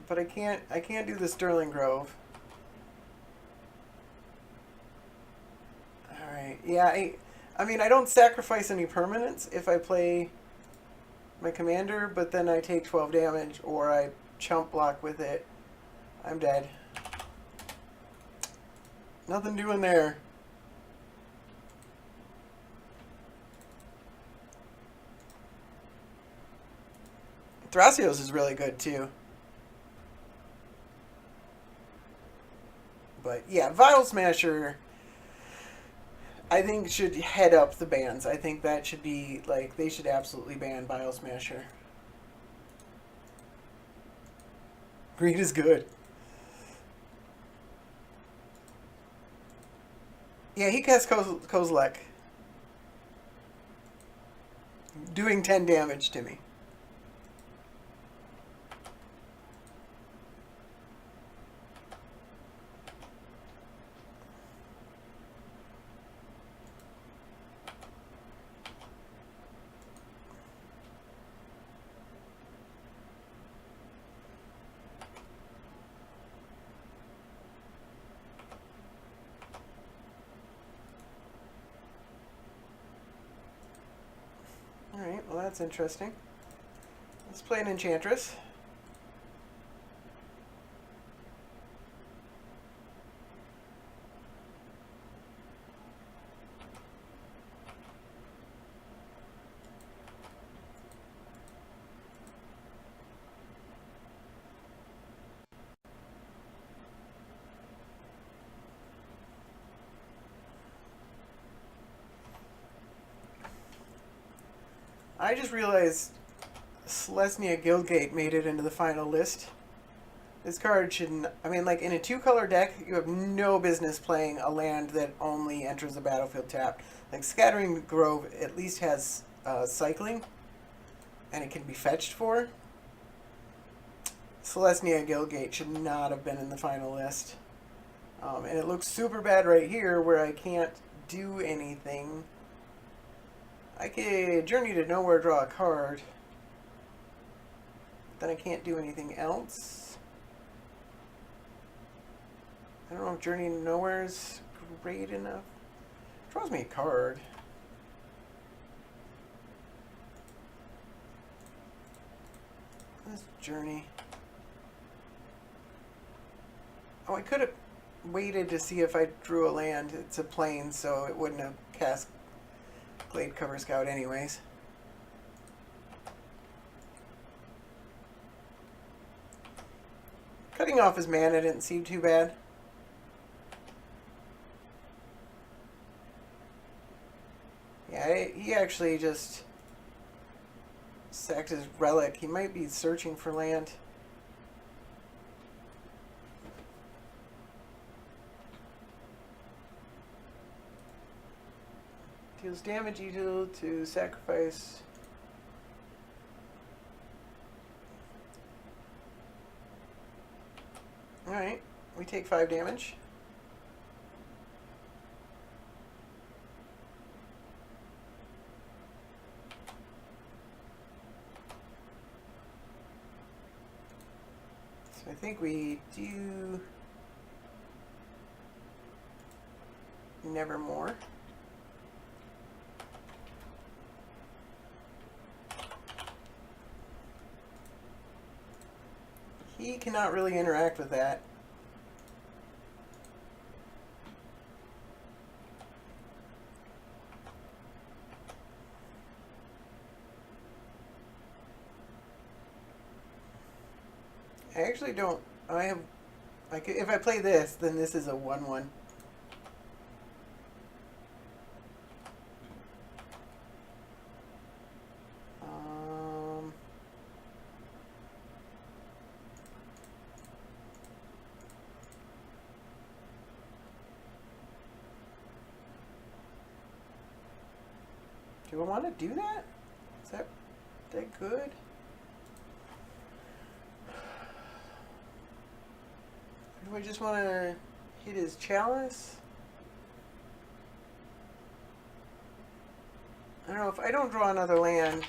But I can't do the Sterling Grove. All right. Yeah. I mean, I don't sacrifice any permanents if I play my commander, but then I take 12 damage or I chump block with it. I'm dead. Nothing doing there. Thrasios is really good too. But yeah, Vial Smasher I think should head up the bans. I think that should be like they should absolutely ban Vial Smasher. Greed is good. Yeah, he casts Kozilek. Doing 10 damage to me. Alright, well that's interesting. Let's play an Enchantress. I just realized Selesnya Guildgate made it into the final list. This card shouldn't... I mean, like, in a two-color deck, you have no business playing a land that only enters the battlefield tapped. Like, Scattering Grove at least has cycling, and it can be fetched for. Selesnya Guildgate should not have been in the final list. And it looks super bad right here where I can't do anything. I could Journey to Nowhere, draw a card. Then I can't do anything else. I don't know if Journey to Nowhere is great enough. Draws me a card. This Journey. Oh, I could have waited to see if I drew a land. It's a plane, so it wouldn't have cast Glade Cover Scout anyways. Cutting off his mana didn't seem too bad. Yeah, he actually just sacked his relic. He might be searching for land. Deals damage equal to sacrifice. Alright, we take 5 damage. So I think we do Nevermore. He cannot really interact with that. I actually don't. I have. Like, if I play this, then this is a 1/1. Do I want to do that? Is that good? Do I just want to hit his Chalice? I don't know, if I don't draw another land,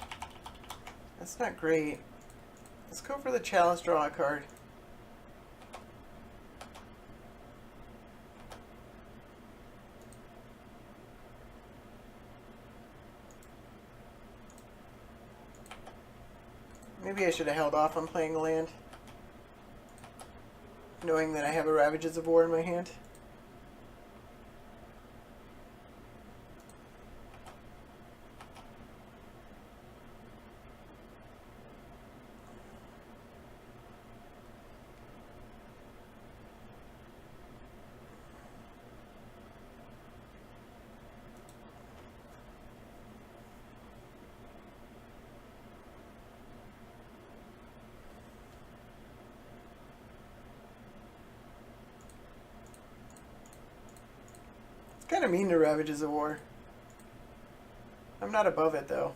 that's not great. Let's go for the Chalice, draw a card. Maybe I should have held off on playing a land, knowing that I have a Ravages of War in my hand. Kind of mean to Ravages of War. I'm not above it though.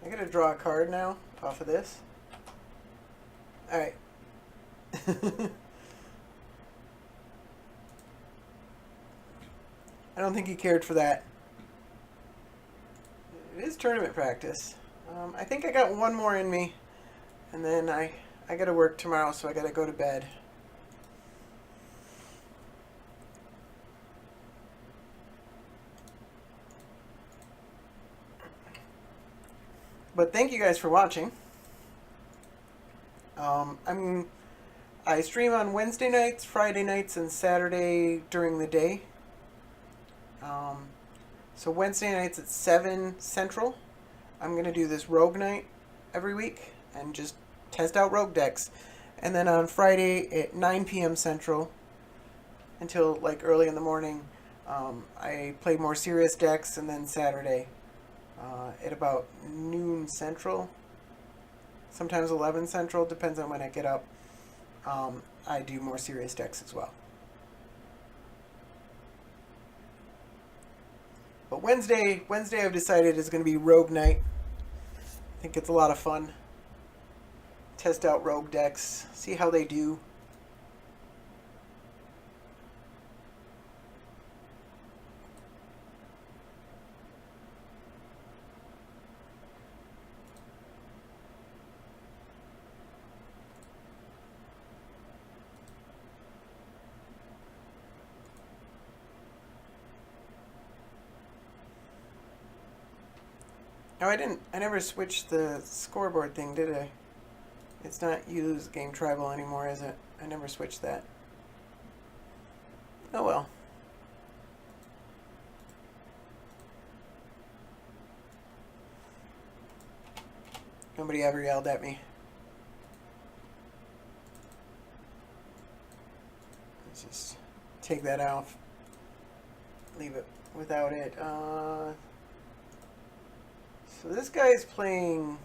I gotta draw a card now off of this. Alright. I don't think he cared for that. It is tournament practice. I think I got one more in me, and then I gotta work tomorrow, so I gotta go to bed. But thank you guys for watching. I stream on Wednesday nights, Friday nights, and Saturday during the day. So Wednesday nights at 7 Central, I'm going to do this Rogue Night every week and just test out rogue decks. And then on Friday at 9 p.m. Central until like early in the morning, I play more serious decks. And then Saturday at about noon Central, sometimes 11 Central, depends on when I get up, I do more serious decks as well. But Wednesday I've decided is going to be Rogue Night. I think it's a lot of fun. Test out Rogue decks, see how they do. Oh, I never switched the scoreboard thing, did I? It's not use game tribal anymore, is it? I never switched that. Oh well. Nobody ever yelled at me. Let's just take that off. Leave it without it. So this guy's playing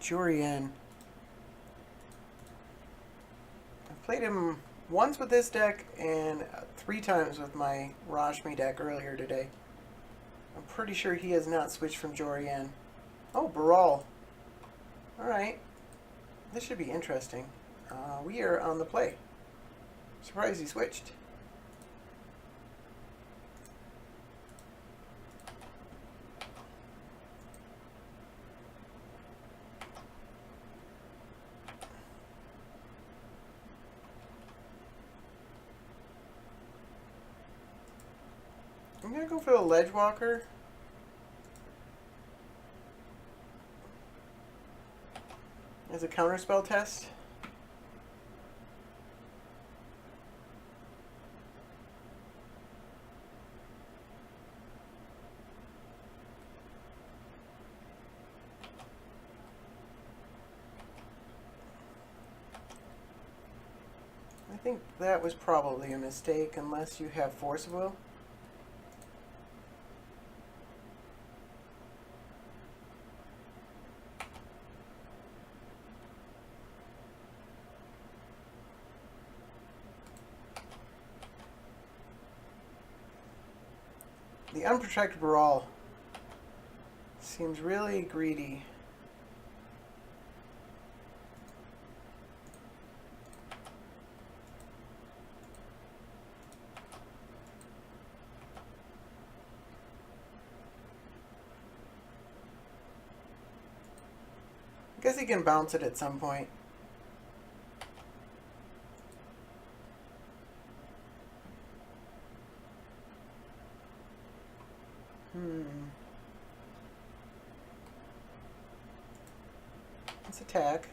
Jurien. I played him once with this deck and 3 times with my Rashmi deck earlier today. I'm pretty sure he has not switched from Jurien. Oh, Baral. Alright. This should be interesting. We are on the play. Surprised he switched. I'm going to go for the Ledgewalker. As a counterspell test. I think that was probably a mistake unless you have Force of Will. The unprotected Baral seems really greedy. I guess he can bounce it at some point. Let's attack.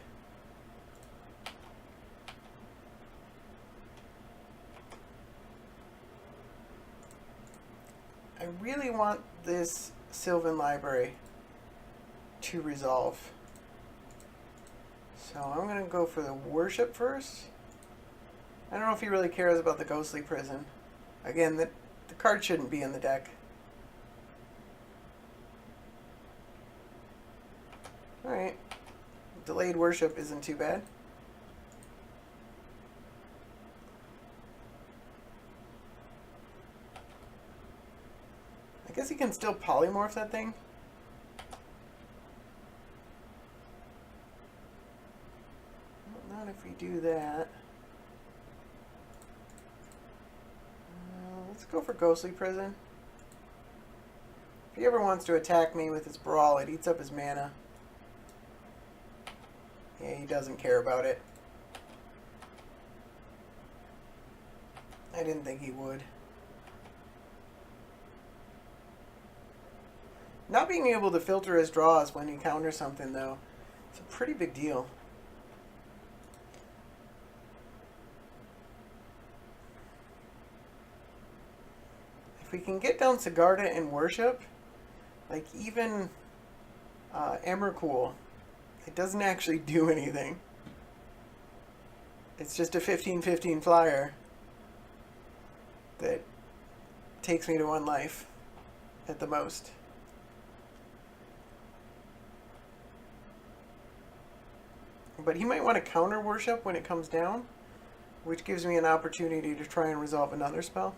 I really want this Sylvan Library to resolve. So I'm going to go for the Worship first. I don't know if he really cares about the Ghostly Prison. Again, the card shouldn't be in the deck. Alright. Delayed Worship isn't too bad. I guess he can still polymorph that thing. Well, not if we do that. Let's go for Ghostly Prison. If he ever wants to attack me with his Brawl, it eats up his mana. Yeah, he doesn't care about it. I didn't think he would. Not being able to filter his draws when he counters something, though, it's a pretty big deal. If we can get down Sigarda and Worship, Like even Emrakul, it doesn't actually do anything. It's just a 15/15 flyer that takes me to 1 life at the most. But he might want to counter worship when it comes down, which gives me an opportunity to try and resolve another spell.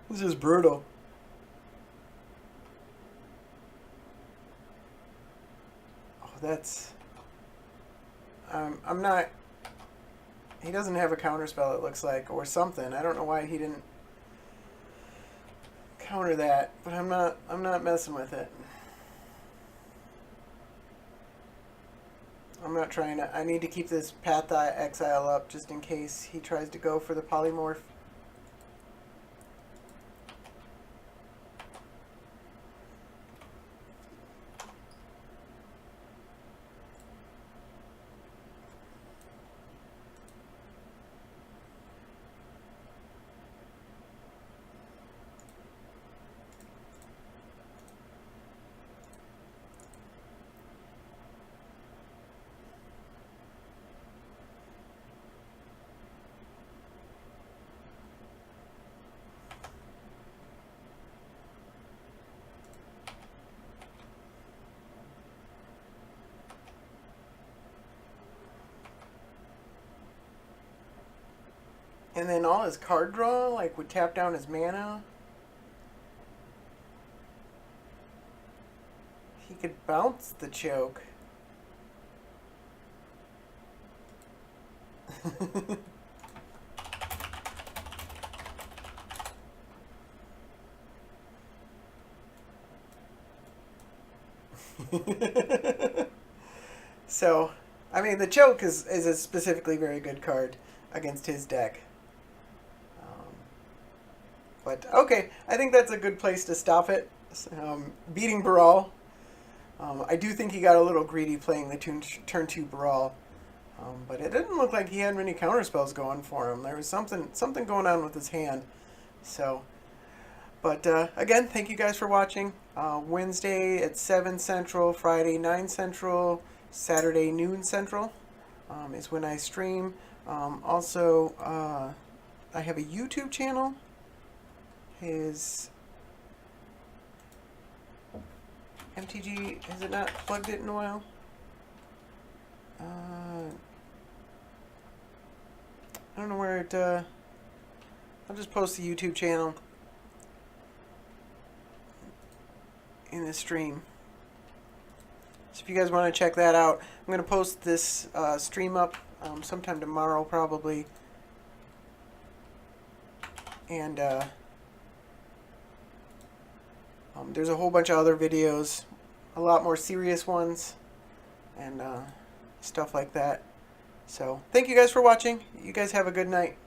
This is brutal. Oh, that's... I'm not... He doesn't have a counterspell, it looks like, or something. I don't know why he didn't counter that, but I'm not messing with it. I'm not trying to... I need to keep this Patha Exile up just in case he tries to go for the polymorph. And then all his card draw, like, would tap down his mana. He could bounce the choke. So, I mean, the choke is a specifically very good card against his deck. But, okay, I think that's a good place to stop it. Beating Baral. I do think he got a little greedy playing the turn 2 Baral. But it didn't look like he had many counterspells going for him. There was something going on with his hand. So, but again, thank you guys for watching. Wednesday at 7 Central, Friday 9 Central, Saturday noon Central is when I stream. Also, I have a YouTube channel. His MTG, has it not plugged it in a while? I don't know where it, I'll just post the YouTube channel in the stream. So if you guys want to check that out, I'm going to post this stream up sometime tomorrow probably. And there's a whole bunch of other videos, a lot more serious ones, and stuff like that. So, thank you guys for watching. You guys have a good night.